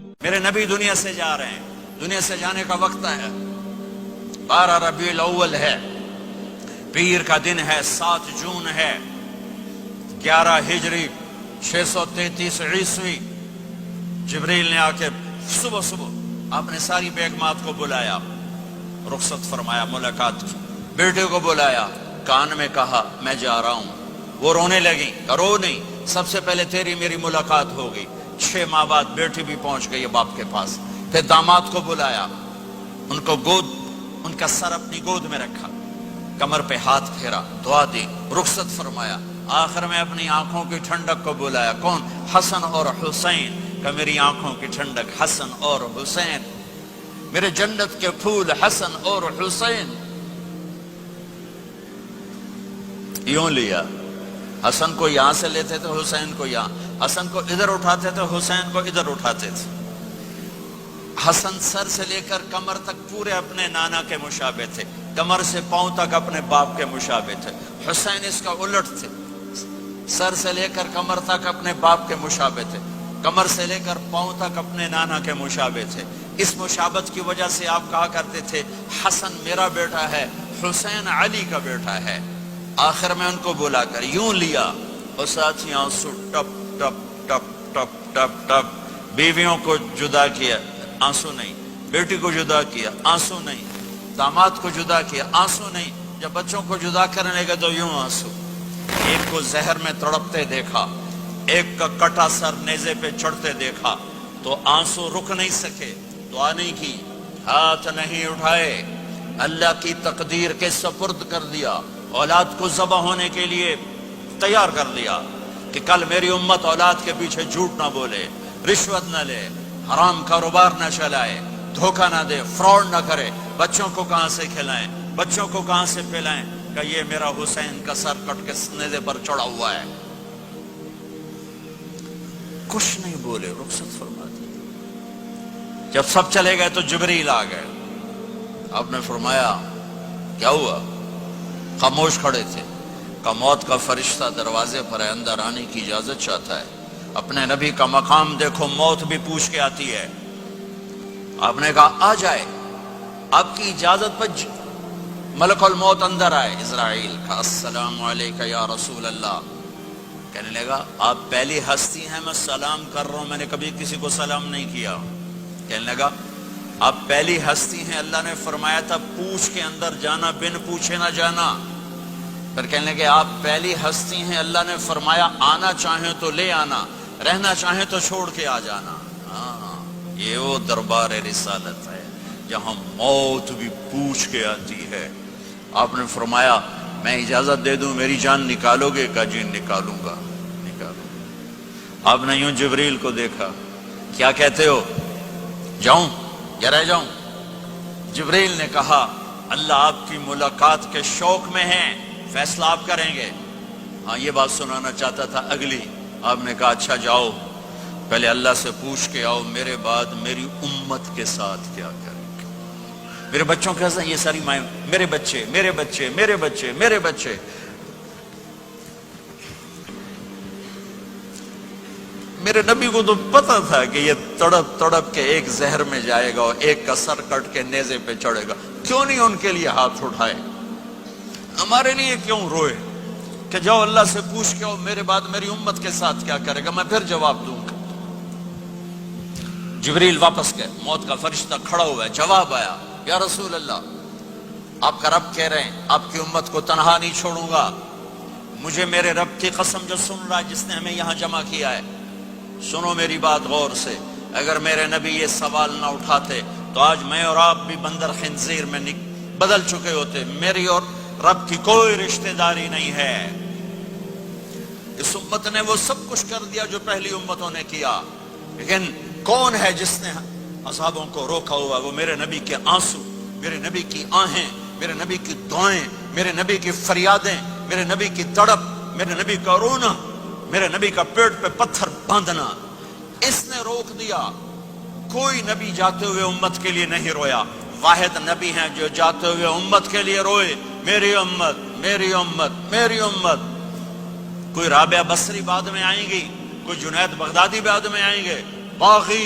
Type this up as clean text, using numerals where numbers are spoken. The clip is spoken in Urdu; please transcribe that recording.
میرے نبی دنیا سے جا رہے ہیں، دنیا سے جانے کا وقت ہے، 12 ربیع الاول ہے، پیر کا دن ہے، 7 جون ہے، 11 ہجری 633 عیسوی۔ جبریل نے آ کے صبح صبح اپنے ساری بیگمات کو بلایا، رخصت فرمایا ملاقات کی، بیٹے کو بلایا، کان میں کہا میں جا رہا ہوں۔ وہ رونے لگی، رو نہیں، سب سے پہلے تیری میری ملاقات ہوگی۔ 6 ماہ بعد بیٹی بھی پہنچ گئی باپ کے پاس۔ پھر داماد کو بلایا، ان کو ان کا سر اپنی گود میں رکھا، کمر پہ ہاتھ پھیرا، دعا دی، رخصت فرمایا۔ آخر میں اپنی آنکھوں کی ٹھنڈک کو بلایا، کون؟ حسن اور حسین، کہ میری آنکھوں کی ٹھنڈک حسن اور حسین، میرے جنت کے پھول حسن اور حسین۔ یوں لیا، حسن کو یہاں سے لیتے تھے، حسین کو یہاں، حسن کو ادھر اٹھاتے تھے، حسین کو ادھر اٹھاتے تھے۔ حسن سر سے لے کر کمر تک پورے اپنے نانا کے مشابہ تھے، کمر سے پاؤں تک اپنے باپ کے مشابہ تھے۔ حسین اس کا الٹ تھے، سر سے لے کر کمر تک اپنے باپ کے مشابہ تھے، کمر سے لے کر پاؤں تک اپنے نانا کے مشابہ تھے۔ اس مشابہت کی وجہ سے آپ کہا کرتے تھے حسن میرا بیٹا ہے، حسین علی کا بیٹا ہے۔ آخر میں ان کو بلا کر یوں لیا، اور ساتھی آنسو ٹپ ٹپ ٹپ ٹپ ٹپ ٹپ۔ بیویوں کو جدا کیا، آنسو نہیں، بیٹی کو جدا کیا، آنسو نہیں، داماد کو جدا کیا، آنسو نہیں، جب بچوں کو جدا کرنے لگے تو یوں آنسو۔ ایک کو زہر میں تڑپتے دیکھا، ایک کا کٹا سر نیزے پہ چڑھتے دیکھا تو آنسو رک نہیں سکے، دعا نہیں کی، ہاتھ نہیں اٹھائے، اللہ کی تقدیر کے سپرد کر دیا، اولاد کو ذبح ہونے کے لیے تیار کر دیا کہ کل میری امت اولاد کے پیچھے جھوٹ نہ بولے، رشوت نہ لے، حرام کاروبار نہ چلائے، دھوکہ نہ دے، فراڈ نہ کرے، بچوں کو کہاں سے کھلائیں، بچوں کو کہاں سے پلائیں، کہ یہ میرا حسین کا سر کٹ کے نیزے پر چڑھا ہوا ہے۔ کچھ نہیں بولے، رخصت فرما دی۔ جب سب چلے گئے تو جبریل آ گئے، آپ نے فرمایا کیا ہوا؟ خاموش کھڑے تھے، کہ موت کا فرشتہ دروازے پر ہے، اندر آنے کی اجازت چاہتا ہے۔ اپنے نبی کا مقام دیکھو، موت بھی پوچھ کے آتی ہے۔ آپ نے کہا آ جائے، آپ کی اجازت پر ملک الموت اندر آئے۔ اسرائیل کا السلام علیکہ یا رسول اللہ، کہنے لگا آپ پہلی ہستی ہیں، میں سلام کر رہا ہوں، میں نے کبھی کسی کو سلام نہیں کیا۔ کہنے لگا آپ پہلی ہستی ہیں، اللہ نے فرمایا تھا پوچھ کے اندر جانا، بن پوچھے نہ جانا۔ پھر کہنے لگے آپ پہلی ہستی ہیں، اللہ نے فرمایا آنا چاہیں تو لے آنا، رہنا چاہیں تو چھوڑ کے آ جانا۔ ہاں، یہ وہ دربار رسالت ہے جہاں موت بھی پوچھ کے آتی ہے۔ آپ نے فرمایا میں اجازت دے دوں میری جان نکالو گے؟ کہ جی نکالوں گا، نکالوں گا۔ آپ نے یوں جبریل کو دیکھا، کیا کہتے ہو، جاؤں یا رہ جاؤں؟ جبریل نے کہا اللہ آپ کی ملاقات کے شوق میں ہیں، فیصلہ آپ کریں گے۔ ہاں یہ بات سنانا چاہتا تھا اگلی۔ آپ نے کہا اچھا جاؤ، پہلے اللہ سے پوچھ کے آؤ میرے بعد میری امت کے ساتھ کیا کریں گے، میرے بچوں کے ساتھ۔ یہ ساری مائیں، میرے بچے میرے بچے میرے بچے میرے بچے۔ میرے نبی کو تو پتا تھا کہ یہ تڑپ تڑپ کے ایک زہر میں جائے گا اور ایک کا سر کٹ کے نیزے پہ چڑھے گا، کیوں نہیں ان کے لیے ہاتھ اٹھائے؟ ہمارے لیے کیوں روئے کہ جاؤ اللہ سے پوچھ کے آؤ میرے بعد میری امت کے ساتھ کیا کرے گا، میں پھر جواب دوں گا۔ جبریل واپس گئے، موت کا فرشتہ کھڑا ہوا ہے، جواب آیا یا رسول اللہ آپ کا رب کہہ رہے ہیں آپ کی امت کو تنہا نہیں چھوڑوں گا، مجھے میرے رب کی قسم جو سن رہا ہے جس نے ہمیں یہاں جمع کیا ہے، سنو میری بات غور سے، اگر میرے نبی یہ سوال نہ اٹھاتے تو آج میں اور آپ بھی بندر خنزیر میں بدل چکے ہوتے۔ میری اور رب کی کوئی رشتہ داری نہیں ہے۔ اس امت نے وہ سب کچھ کر دیا جو پہلی امتوں نے کیا، لیکن کون ہے جس نے اصحابوں کو روکا ہوا؟ وہ میرے نبی کے آنسو، میرے نبی کی آہیں، میرے نبی کی دعائیں، میرے نبی کی فریادیں، میرے نبی کی تڑپ، میرے نبی کا رونا، میرے نبی کا پیٹ پہ پتھر باندھنا، اس نے روک دیا۔ کوئی نبی جاتے ہوئے امت کے لیے نہیں رویا، واحد نبی ہیں جو جاتے ہوئے امت کے لیے روئے، میری امت میری امت میری امت۔ کوئی رابعہ بصری بعد میں آئیں گی، کوئی جنید بغدادی بعد میں آئیں گے، باقی